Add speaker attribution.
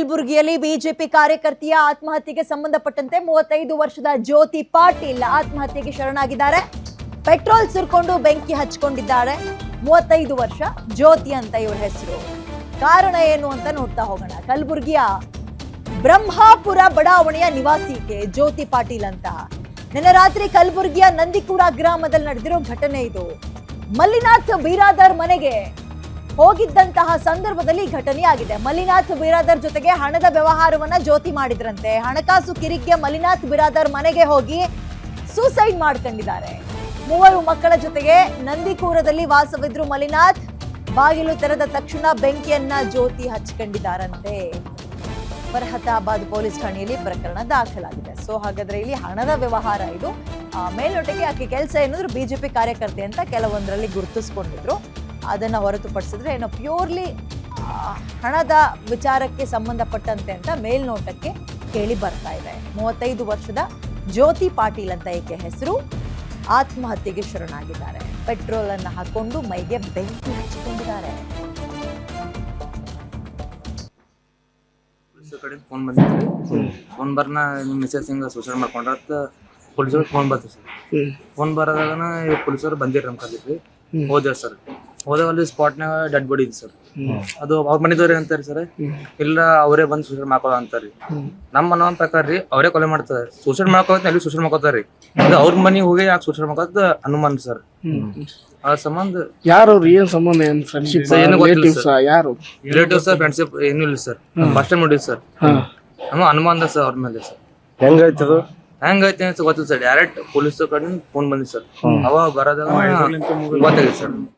Speaker 1: ಕಲಬುರಗಿಯಲ್ಲಿ ಬಿಜೆಪಿ ಕಾರ್ಯಕರ್ತೆಯ ಆತ್ಮಹತ್ಯೆಗೆ ಸಂಬಂಧಪಟ್ಟಂತೆ 35 ವರ್ಷದ ಜ್ಯೋತಿ ಪಾಟೀಲ್ ಆತ್ಮಹತ್ಯೆಗೆ ಶರಣಾಗಿದ್ದಾರೆ. ಪೆಟ್ರೋಲ್ ಸುರ್ಕೊಂಡು ಬೆಂಕಿ ಹಚ್ಕೊಂಡಿದ್ದಾರೆ. 35 ವರ್ಷ ಜ್ಯೋತಿ ಅಂತ ಇವರ ಹೆಸರು. ಕಾರಣ ಏನು ಅಂತ ನೋಡ್ತಾ ಹೋಗೋಣ. ಕಲಬುರಗಿಯ ಬ್ರಹ್ಮಾಪುರ ಬಡಾವಣೆಯ ನಿವಾಸಿಗೆ ಜ್ಯೋತಿ ಪಾಟೀಲ್ ಅಂತ ನಿನ್ನೆ ರಾತ್ರಿ ಕಲಬುರಗಿಯ ನಂದಿಕೂಡ ಗ್ರಾಮದಲ್ಲಿ ನಡೆದಿರೋ ಘಟನೆ ಇದು. ಮಲ್ಲಿನಾಥ್ ಬಿರಾದರ್ ಮನೆಗೆ ಹೋಗಿದ್ದಂತಹ ಸಂದರ್ಭದಲ್ಲಿ ಘಟನೆ ಆಗಿದೆ. ಮಲ್ಲಿನಾಥ್ ಬಿರಾದರ್ ಜೊತೆಗೆ ಹಣದ ವ್ಯವಹಾರವನ್ನ ಜ್ಯೋತಿ ಮಾಡಿದ್ರಂತೆ. ಹಣಕಾಸು ಕಿರಿಕಿಯ ಮಲ್ಲಿನಾಥ್ ಬಿರಾದರ್ ಮನೆಗೆ ಹೋಗಿ ಸೂಸೈಡ್ ಮಾಡ್ಕೊಂಡಿದ್ದಾರೆ. 3 ಮಕ್ಕಳ ಜೊತೆಗೆ ನಂದಿಕೂರದಲ್ಲಿ ವಾಸವಿದ್ರು ಮಲ್ಲಿನಾಥ್. ಬಾಗಿಲು ತೆರೆದ ತಕ್ಷಣ ಬೆಂಕಿಯನ್ನ ಜ್ಯೋತಿ ಹಚ್ಕೊಂಡಿದ್ದಾರಂತೆ. ಫರ್ಹತಾಬಾದ್ ಪೊಲೀಸ್ ಠಾಣೆಯಲ್ಲಿ ಪ್ರಕರಣ ದಾಖಲಾಗಿದೆ. ಸೊ ಹಾಗಾದ್ರೆ ಇಲ್ಲಿ ಹಣದ ವ್ಯವಹಾರ ಇದು. ಮೇಲ್ನೋಟಕ್ಕೆ ಆಕೆ ಕೆಲಸ ಏನಾದ್ರು ಬಿಜೆಪಿ ಕಾರ್ಯಕರ್ತೆ ಅಂತ ಕೆಲವೊಂದರಲ್ಲಿ ಗುರುತಿಸ್ಕೊಂಡಿದ್ರು. ಅದನ್ನ ಹೊರತುಪಡಿಸಿದ್ರೆ ಏನೋ ಪ್ಯೂರ್ಲಿ ಹಣದ ವಿಚಾರಕ್ಕೆ ಸಂಬಂಧಪಟ್ಟಂತೆ ಅಂತ ಮೇಲ್ನೋಟಕ್ಕೆ ಕೇಳಿ ಬರ್ತಾ ಇದೆ. 35 ವರ್ಷದ ಜ್ಯೋತಿ ಪಾಟೀಲ್ ಅಂತ ಈಕೆ ಹೆಸರು. ಆತ್ಮಹತ್ಯೆಗೆ ಶರಣಾಗಿದ್ದಾರೆ. ಪೆಟ್ರೋಲ್ ಅನ್ನ ಹಾಕೊಂಡು ಮೈಗೆ ಬೆಂಕಿ ಹಚ್ಚಿಕೊಂಡಿದ್ದಾರೆ.
Speaker 2: ಕಡೆ ಫೋನ್ ಬಂದಿತ್ತು. ಫೋನ್ ಬರ್ನ ನಿಮ್ಮ ಮಿಸಸ್ ಹಿಂಗ ಸೂಸೈಡ್ ಮಾಡ್ಕೊಂಡ್ರತ್ ಪೊಲೀಸರು ಫೋನ್ ಬರ್ತೀವಿ ಸರ್. ಫೋನ್ ಬರೋದಾಗ ಪೊಲೀಸರು ಬಂದಿರಿ ನಮ್ಮ ಕಲಿದ್ರಿ. ಹೋದೇವ್ ಸರ್. ಹೋದಾಗ ಅಲ್ಲಿ ಸ್ಪಾಟ್ನಾಗ ಡೆಡ್ ಬಾಡಿ ಇದೆ ಸರ್. ಅದು ಅವ್ರ ಮನೆದವ್ರಿ ಅಂತಾರಿ ಸರ್. ಇಲ್ಲ ಅವರೇ ಬಂದು ಸೂಸೈಡ್ ಮಾಡ್ಕೊಳ್ಳೋ ಅಂತಾರಿ. ನಮ್ಮ ಅನ್ನೋ ಪ್ರಕಾರ ರೀ ಅವರೇ ಕೊಲೆ ಮಾಡ್ತಾರೆ. ಸೂಸೈಡ್ ಮಾಡ್ಕೋತ ಅಲ್ಲಿ ಸೂಸೈಡ್ ಮಾಡ್ಕೋತಾರಿ. ಅದು ಅವ್ರ ಮನೆಗೆ ಹೋಗಿ ಯಾಕೆ ಸೂಸೈಡ್ ಮಾಡ್ಕೋತ ಅನುಮಾನ ಸರ್. ಆ ಸಂಬಂಧ
Speaker 3: ಯಾರು ಏನ್ ಸಂಬಂಧ ಏನ್ ಫ್ರೆಂಡ್ಶಿಪ್ ಯಾರು
Speaker 2: ರಿಲೇಟಿವ್ಸ್ ಫ್ರೆಂಡ್ಶಿಪ್ ಏನೂ ಇಲ್ಲ ಸರ್. ಫಸ್ಟ್ ಟೈಮ್ ನೋಡಿವಿ ಸರ್. ನಮ್ಗೆ ಅನುಮಾನ ಸರ್ ಅವ್ರ ಮೇಲೆ ಸರ್.
Speaker 3: ಹೆಂಗಾಯ್ತದು
Speaker 2: ಹೆಂಗೈತೆ ಅಂತ ಗೊತ್ತಿಲ್ಲ ಸರ್. ಡೈರೆಕ್ಟ್ ಪೊಲೀಸ್ ಕಡೆ ಫೋನ್ ಬಂದಿದೆ ಸರ್. ಅವಾಗ ಬರೋದಾಗ ಗೊತ್ತಾಗಿದೆ ಸರ್.